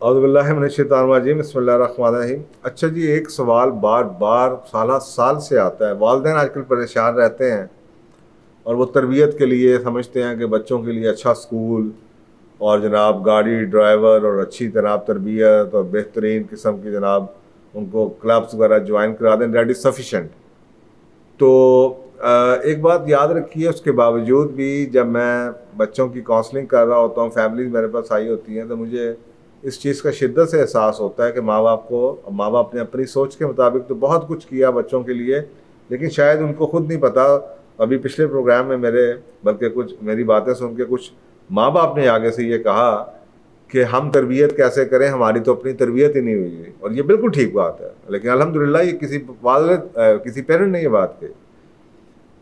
اعوذ باللہ من الشیطان الرجیم، بسم اللہ الرحمن الرحیم۔ اچھا جی، ایک سوال بار بار سالہ سال سے آتا ہے۔ والدین آج کل پریشان رہتے ہیں اور وہ تربیت کے لیے سمجھتے ہیں کہ بچوں کے لیے اچھا سکول اور جناب گاڑی ڈرائیور اور اچھی جناب تربیت اور بہترین قسم کی جناب ان کو کلبس وغیرہ جوائن کرا دیں، دیٹ از سفیشینٹ۔ تو ایک بات یاد رکھیے، اس کے باوجود بھی جب میں بچوں کی کاؤنسلنگ کر رہا ہوتا ہوں، فیملیز میرے پاس آئی ہوتی ہیں، تو مجھے اس چیز کا شدت سے احساس ہوتا ہے کہ ماں باپ نے اپنی سوچ کے مطابق تو بہت کچھ کیا بچوں کے لیے، لیکن شاید ان کو خود نہیں پتا۔ ابھی پچھلے پروگرام میں بلکہ کچھ میری باتیں سن کے کچھ ماں باپ نے آگے سے یہ کہا کہ ہم تربیت کیسے کریں، ہماری تو اپنی تربیت ہی نہیں ہوئی، اور یہ بالکل ٹھیک بات ہے، لیکن الحمدللہ یہ کسی پیرنٹ نے یہ بات کہی۔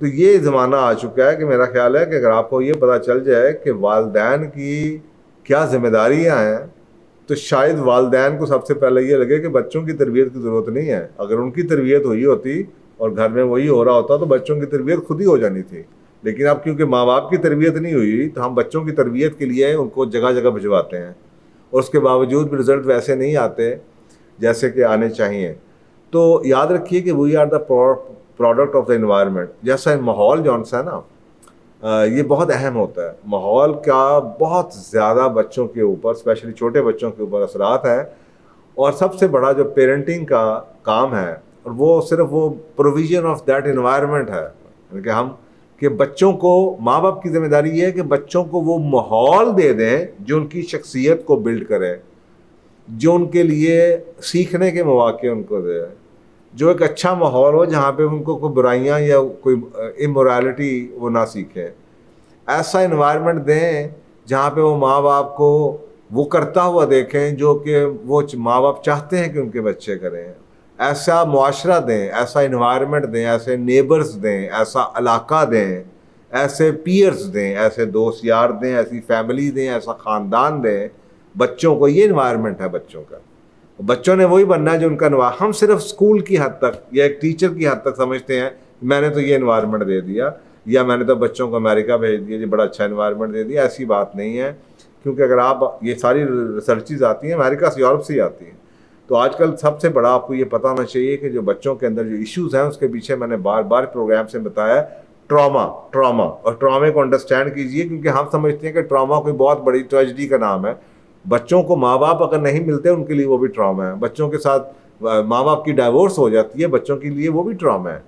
تو یہ زمانہ آ چکا ہے کہ میرا خیال ہے کہ اگر آپ کو یہ پتہ چل جائے کہ والدین کی کیا ذمہ داریاں ہیں، تو شاید والدین کو سب سے پہلے یہ لگے کہ بچوں کی تربیت کی ضرورت نہیں ہے۔ اگر ان کی تربیت ہوئی ہوتی اور گھر میں وہی ہو رہا ہوتا تو بچوں کی تربیت خود ہی ہو جانی تھی، لیکن اب کیونکہ ماں باپ کی تربیت نہیں ہوئی تو ہم بچوں کی تربیت کے لیے ان کو جگہ جگہ بھجواتے ہیں، اور اس کے باوجود بھی رزلٹ ویسے نہیں آتے جیسے کہ آنے چاہیے۔ تو یاد رکھیے کہ we are the product of the environment. جیسا ماحول جون سا ہے نا، یہ بہت اہم ہوتا ہے۔ ماحول کا بہت زیادہ بچوں کے اوپر، اسپیشلی چھوٹے بچوں کے اوپر اثرات ہیں، اور سب سے بڑا جو پیرنٹنگ کا کام ہے، اور وہ صرف وہ پروویژن آف دیٹ انوائرمنٹ ہے، یعنی کہ بچوں کو، ماں باپ کی ذمہ داری یہ ہے کہ بچوں کو وہ ماحول دے دیں جو ان کی شخصیت کو بلڈ کرے، جو ان کے لیے سیکھنے کے مواقع ان کو دے، جو ایک اچھا ماحول ہو جہاں پہ ان کو کوئی برائیاں یا کوئی امورالٹی وہ نہ سیکھیں۔ ایسا انوائرمنٹ دیں جہاں پہ وہ ماں باپ کو وہ کرتا ہوا دیکھیں جو کہ وہ ماں باپ چاہتے ہیں کہ ان کے بچے کریں۔ ایسا معاشرہ دیں، ایسا انوائرمنٹ دیں، ایسے نیبرز دیں، ایسا علاقہ دیں، ایسے پیئرز دیں، ایسے دوست یار دیں، ایسی فیملی دیں، ایسا خاندان دیں بچوں کو۔ یہ انوائرمنٹ ہے بچوں کا۔ بچوں نے وہی بننا ہے جو ان کا ہم صرف اسکول کی حد تک یا ایک ٹیچر کی حد تک سمجھتے ہیں میں نے تو یہ انوائرمنٹ دے دیا، یا میں نے تو بچوں کو امریکہ بھیج دیا، یہ بڑا اچھا انوائرمنٹ دے دیا۔ ایسی بات نہیں ہے، کیونکہ اگر آپ یہ ساری ریسرچز آتی ہیں امریکہ سے، یورپ سے ہی آتی ہیں۔ تو آج کل سب سے بڑا آپ کو یہ پتہ ہونا چاہیے کہ جو بچوں کے اندر جو ایشوز ہیں اس کے پیچھے میں نے بار بار پروگرام سے بتایا ٹراما، اور ٹرامے کو انڈرسٹینڈ کیجئے، کیونکہ ہم سمجھتے ہیں کہ ٹراما کوئی بہت بڑی ٹریجڈی کا نام ہے۔ بچوں کو ماں باپ اگر نہیں ملتے ان کے لیے وہ بھی ٹراما ہے۔ بچوں کے ساتھ ماں باپ کی ڈائیورس ہو جاتی ہے، بچوں کے لیے وہ بھی ٹراما ہے۔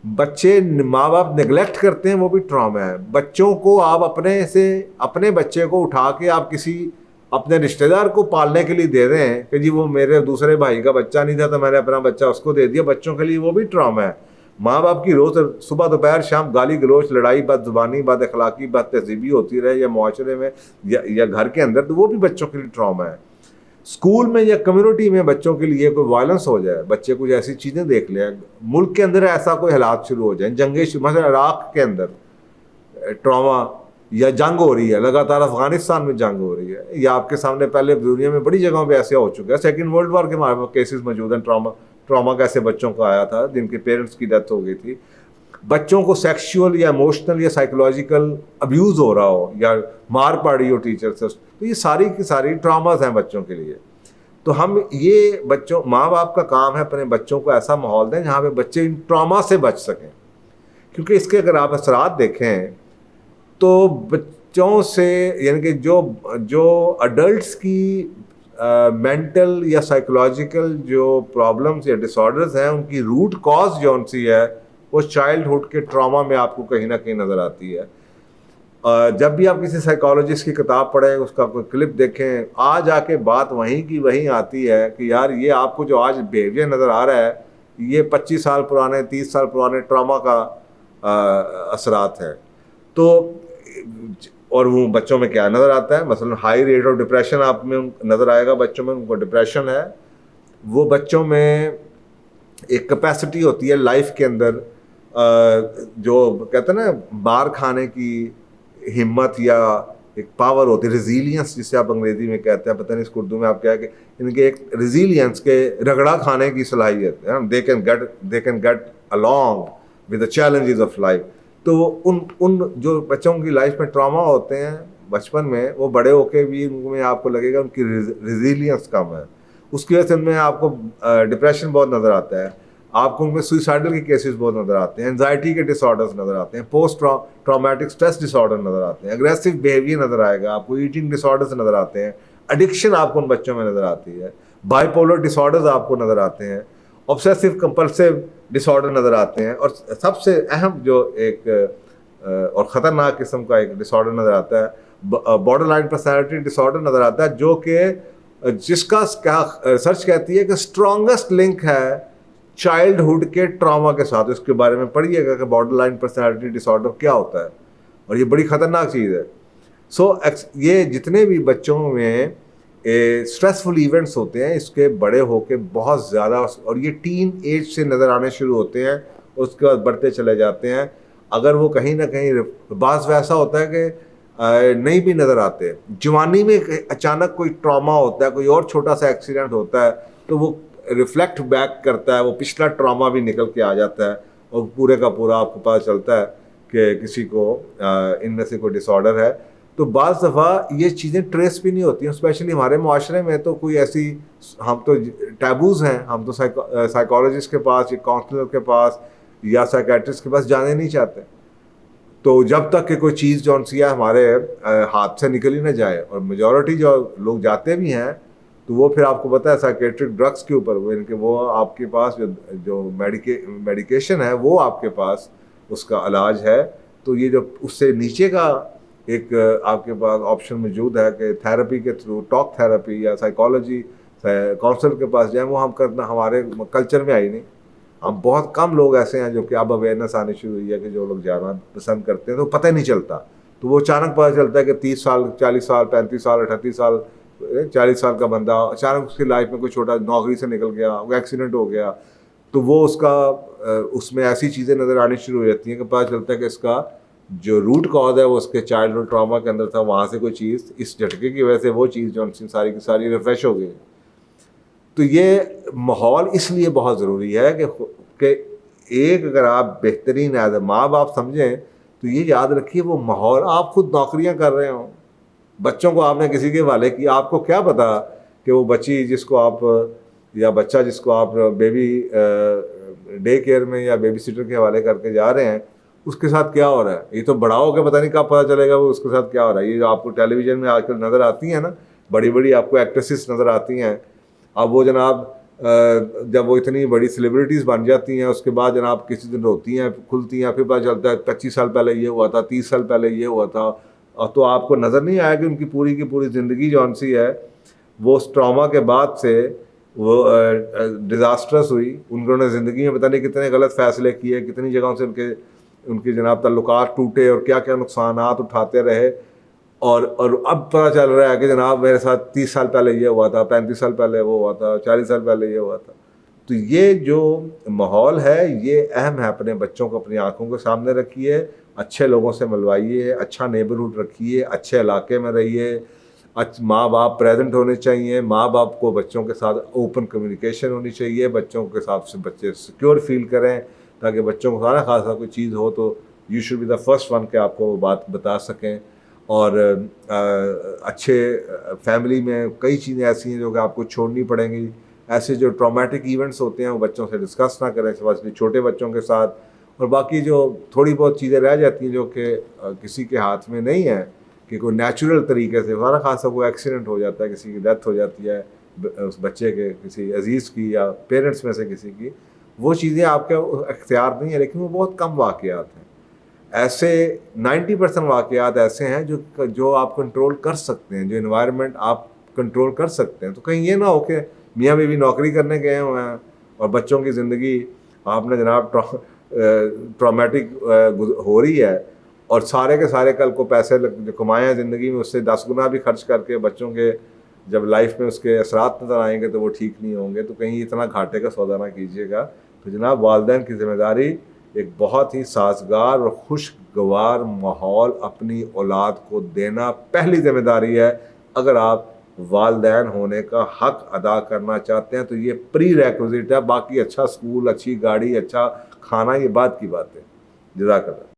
بچے ماں باپ نیگلیکٹ کرتے ہیں، وہ بھی ٹراما ہے۔ بچوں کو آپ اپنے بچے کو اٹھا کے آپ کسی اپنے رشتہ دار کو پالنے کے لیے دے رہے ہیں کہ جی وہ میرے دوسرے بھائی کا بچہ نہیں تھا تو میں نے اپنا بچہ اس کو دے دیا، بچوں کے لیے وہ بھی ٹراما ہے۔ ماں باپ کی روز صبح دوپہر شام گالی گلوچ، لڑائی، بد زبانی، بد اخلاقی، بد تہذیبی ہوتی رہے، یا معاشرے میں یا گھر کے اندر، تو وہ بھی بچوں کے لیے ٹراما ہے۔ اسکول میں یا کمیونٹی میں بچوں کے لیے کوئی وائلنس ہو جائے، بچے کچھ ایسی چیزیں دیکھ لیں، ملک کے اندر ایسا کوئی حالات شروع ہو جائیں، جنگیں مثلا عراق کے اندر ٹراما، یا جنگ ہو رہی ہے لگاتار، افغانستان میں جنگ ہو رہی ہے، یا آپ کے سامنے پہلے دنیا میں بڑی جگہوں پہ ایسے ہو چکا ہے۔ سیکنڈ ورلڈ وار کے ہمارے کیسز موجود ہیں، ٹراما کیسے بچوں کو آیا تھا جن کے پیرنٹس کی ڈیتھ ہو گئی تھی۔ بچوں کو سیکشول یا ایموشنل یا سائیکولوجیکل ابیوز ہو رہا ہو، یا مار پاڑی ہو ٹیچر سے، تو یہ ساری کی ساری ٹراماز ہیں بچوں کے لیے۔ تو ہم یہ ماں باپ کا کام ہے اپنے بچوں کو ایسا ماحول دیں جہاں پہ بچے ان ٹراما سے بچ سکیں، کیونکہ اس کے اگر آپ اثرات دیکھیں تو بچوں سے، یعنی کہ جو اڈلٹس کی مینٹل یا سائیکولوجیکل جو پرابلمس یا ڈس آرڈرز ہیں، ان کی روٹ کاز جون سی ہے وہ چائلڈ ہوڈ کے ٹراما میں آپ کو کہیں نہ کہیں نظر آتی ہے۔ جب بھی آپ کسی سائیکالوجسٹ کی کتاب پڑھیں، اس کا کوئی کلپ دیکھیں، آ کے بات وہیں کی وہیں آتی ہے کہ یار یہ آپ کو جو آج بیہیویئر نظر آ رہا ہے یہ 25 سال پرانے، 30 سال پرانے ٹراما کا اثرات ہے۔ تو اور وہ بچوں میں کیا نظر آتا ہے، مثلا ہائی ریٹ آف ڈپریشن آپ میں نظر آئے گا بچوں میں، ان کو ڈپریشن ہے۔ وہ بچوں میں ایک کیپیسٹی ہوتی ہے لائف کے اندر، جو کہتے ہیں نا مار کھانے کی ہمت، یا ایک پاور ہوتی ہے، ریزیلینس جسے آپ انگریزی میں کہتے ہیں، پتہ نہیں اس کو اردو میں آپ کیا کہ ان کے ایک ریزیلینس کے رگڑا کھانے کی صلاحیت ہے، they can get along with the challenges of life۔ تو ان جو بچوں کی لائف میں ٹراما ہوتے ہیں بچپن میں وہ بڑے ہو کے بھی ان میں آپ کو لگے گا ان کی ریزیلینس کم ہے, اس کی وجہ سے ان میں آپ کو ڈپریشن بہت نظر آتا ہے, آپ کو ان میں سوئسائڈل کے کیسز بہت نظر آتے ہیں, انزائٹی کے ڈس آرڈرز نظر آتے ہیں, post traumatic stress dis order نظر آتے ہیں, اگریسو بیہیویئر نظر آئے گا آپ کو, ایٹنگ ڈس آرڈرز نظر آتے ہیں, ایڈکشن آپ کو ان بچوں میں نظر آتی ہے, بائی پولر ڈس آرڈرز آپ کو نظر آتے ہیں, obsessive compulsive ڈس آرڈر نظر آتے ہیں, اور سب سے اہم جو ایک اور خطرناک قسم کا ایک ڈس آرڈر نظر آتا ہے بارڈر لائن پرسنالٹی ڈس آرڈر نظر آتا ہے, جو کہ جس کا ریسرچ کہتی ہے کہ اسٹرانگسٹ لنک ہے چائلڈہڈ کے ٹراما کے ساتھ. اس کے بارے میں پڑھیے گا کہ بارڈر لائن پرسنالٹی ڈس آرڈر کیا ہوتا ہے, اور یہ بڑی خطرناک چیز ہے. سو یہ جتنے بھی بچوں میں اسٹریسفل ایونٹس ہوتے ہیں, اس کے بڑے ہو کے بہت زیادہ, اور یہ ٹین ایج سے نظر آنے شروع ہوتے ہیں, اور اس کے بعد بڑھتے چلے جاتے ہیں. اگر وہ کہیں نہ کہیں بعض ویسا ہوتا ہے کہ نہیں بھی نظر آتے, جوانی میں اچانک کوئی ٹراما ہوتا ہے, کوئی اور چھوٹا سا ایکسیڈنٹ ہوتا ہے, تو وہ ریفلیکٹ بیک کرتا ہے, وہ پچھلا ٹراما بھی نکل کے آ جاتا ہے, اور پورے کا پورا آپ کو پتہ چلتا ہے کہ کسی کو ان میں سے کوئی ڈس آرڈر ہے. تو بعض دفعہ یہ چیزیں ٹریس بھی نہیں ہوتی ہیں, اسپیشلی ہمارے معاشرے میں تو کوئی ایسی, ہم تو ٹیبوز ہیں, ہم تو سائیکالوجسٹ کے پاس یا کاؤنسلر کے پاس یا سائیکیٹرسٹ کے پاس جانے نہیں چاہتے. تو جب تک کہ کوئی چیز جو سی ہے ہمارے ہاتھ سے نکل ہی نہ جائے, اور میجورٹی جو لوگ جاتے بھی ہیں تو وہ پھر آپ کو پتہ ہے سائیکیٹرک ڈرگس کے اوپر, وہ آپ کے پاس جو میڈیکیشن ہے وہ آپ کے پاس اس کا علاج ہے. تو یہ جو اس سے نیچے کا ایک آپ کے پاس آپشن موجود ہے کہ تھراپی کے تھرو, ٹاک تھراپی یا سائیکالوجی کاؤنسلر کے پاس جائیں, وہ ہم کرنا ہمارے کلچر میں آئی نہیں. ہم بہت کم لوگ ایسے ہیں جو کہ اب اویئرنیس آنی شروع ہوئی ہے کہ جو لوگ جانا پسند کرتے ہیں, تو پتہ نہیں چلتا. تو وہ اچانک پتہ چلتا ہے کہ 30 سال 40 سال 35 سال 38 سال 40 سال کا بندہ اچانک اس کی لائف میں کوئی چھوٹا نوکری سے نکل گیا, وہ ایکسیڈنٹ ہو گیا, تو وہ اس میں ایسی چیزیں نظر آنی شروع ہو جاتی ہیں کہ پتہ چلتا ہے کہ اس کا جو روٹ کاز ہے وہ اس کے چائلڈہڈ ٹراما کے اندر تھا, وہاں سے کوئی چیز اس جھٹکے کی وجہ سے وہ چیز جو ساری کی ساری ریفریش ہو گئی. تو یہ ماحول اس لیے بہت ضروری ہے کہ ایک اگر آپ بہترین ایز اے ماں باپ سمجھیں تو یہ یاد رکھیے وہ ماحول, آپ خود نوکریاں کر رہے ہوں, بچوں کو آپ نے کسی کے حوالے کی, آپ کو کیا پتا کہ وہ بچی جس کو آپ یا بچہ جس کو آپ بیبی ڈے کیئر میں یا بیبی سیٹر کے حوالے کر کے جا رہے ہیں اس کے ساتھ کیا ہو رہا ہے. یہ تو بڑا ہو کے پتہ نہیں کب پتہ چلے گا وہ اس کے ساتھ کیا ہو رہا ہے. یہ جو آپ کو ٹیلی ویژن میں آج کل نظر آتی ہیں نا, بڑی بڑی آپ کو ایکٹریسز نظر آتی ہیں, اب وہ جناب جب وہ اتنی بڑی سیلیبریٹیز بن جاتی ہیں اس کے بعد جناب کسی دن روتی ہیں کھلتی ہیں, پھر پتہ چلتا ہے 25 سال پہلے یہ ہوا تھا, 30 سال پہلے یہ ہوا تھا, اور تو آپ کو نظر نہیں آیا کہ ان کی پوری زندگی جو سی ہے وہ اس ٹراما کے بعد سے وہ ڈیزاسٹرس ہوئی. انہوں نے زندگی میں پتہ نہیں کتنے غلط فیصلے کیے, کتنی جگہوں سے ان کے جناب تعلقات ٹوٹے, اور کیا کیا نقصانات اٹھاتے رہے, اور اب پتہ چل رہا ہے کہ جناب میرے ساتھ 30 سال پہلے یہ ہوا تھا, 35 سال پہلے وہ ہوا تھا, 40 سال پہلے یہ ہوا تھا. تو یہ جو ماحول ہے یہ اہم ہے, اپنے بچوں کو اپنی آنکھوں کے سامنے رکھیے, اچھے لوگوں سے ملوائیے, اچھا نیبرہڈ رکھیے, اچھے علاقے میں رہیے, ماں باپ پریزنٹ ہونے چاہیے, ماں باپ کو بچوں کے ساتھ اوپن کمیونیکیشن ہونی چاہیے, بچوں کے ساتھ بچے سیکیور فیل کریں, تاکہ بچوں کو سارا خاصا کوئی چیز ہو تو you should be the first one کہ آپ کو وہ بات بتا سکیں. اور اچھے فیملی میں کئی چیزیں ایسی ہیں جو کہ آپ کو چھوڑنی پڑیں گی. ایسے جو ٹرامیٹک ایونٹس ہوتے ہیں وہ بچوں سے ڈسکس نہ کریں, اسپیشلی چھوٹے بچوں کے ساتھ. اور باقی جو تھوڑی بہت چیزیں رہ جاتی ہیں جو کہ کسی کے ہاتھ میں نہیں ہیں, کہ کوئی نیچرل طریقے سے سارا خاصا کوئی ایکسیڈنٹ ہو جاتا ہے, کسی کی ڈیتھ ہو جاتی ہے اس بچے کے, کسی عزیز کی یا پیرنٹس میں سے کسی کی, وہ چیزیں آپ کا اختیار نہیں ہے, لیکن وہ بہت کم واقعات ہیں. ایسے 90% واقعات ایسے ہیں جو آپ کنٹرول کر سکتے ہیں, جو انوائرمنٹ آپ کنٹرول کر سکتے ہیں. تو کہیں یہ نہ ہو کہ میاں بیوی نوکری کرنے گئے ہوئے ہیں اور بچوں کی زندگی آپ نے جناب ٹرامیٹک ہو رہی ہے, اور سارے کے سارے کل کو پیسے جو کمائے ہیں زندگی میں اس سے 10 گنا بھی خرچ کر کے بچوں کے جب لائف میں اس کے اثرات نظر آئیں گے تو وہ ٹھیک نہیں ہوں گے. تو کہیں اتنا گھاٹے کا سودا نہ کیجیے گا. تو جناب والدین کی ذمہ داری ایک بہت ہی سازگار اور خوشگوار ماحول اپنی اولاد کو دینا پہلی ذمہ داری ہے. اگر آپ والدین ہونے کا حق ادا کرنا چاہتے ہیں تو یہ پری ریکوزٹ ہے. باقی اچھا اسکول, اچھی گاڑی, اچھا کھانا یہ بات کی بات ہے. جزاک اللہ.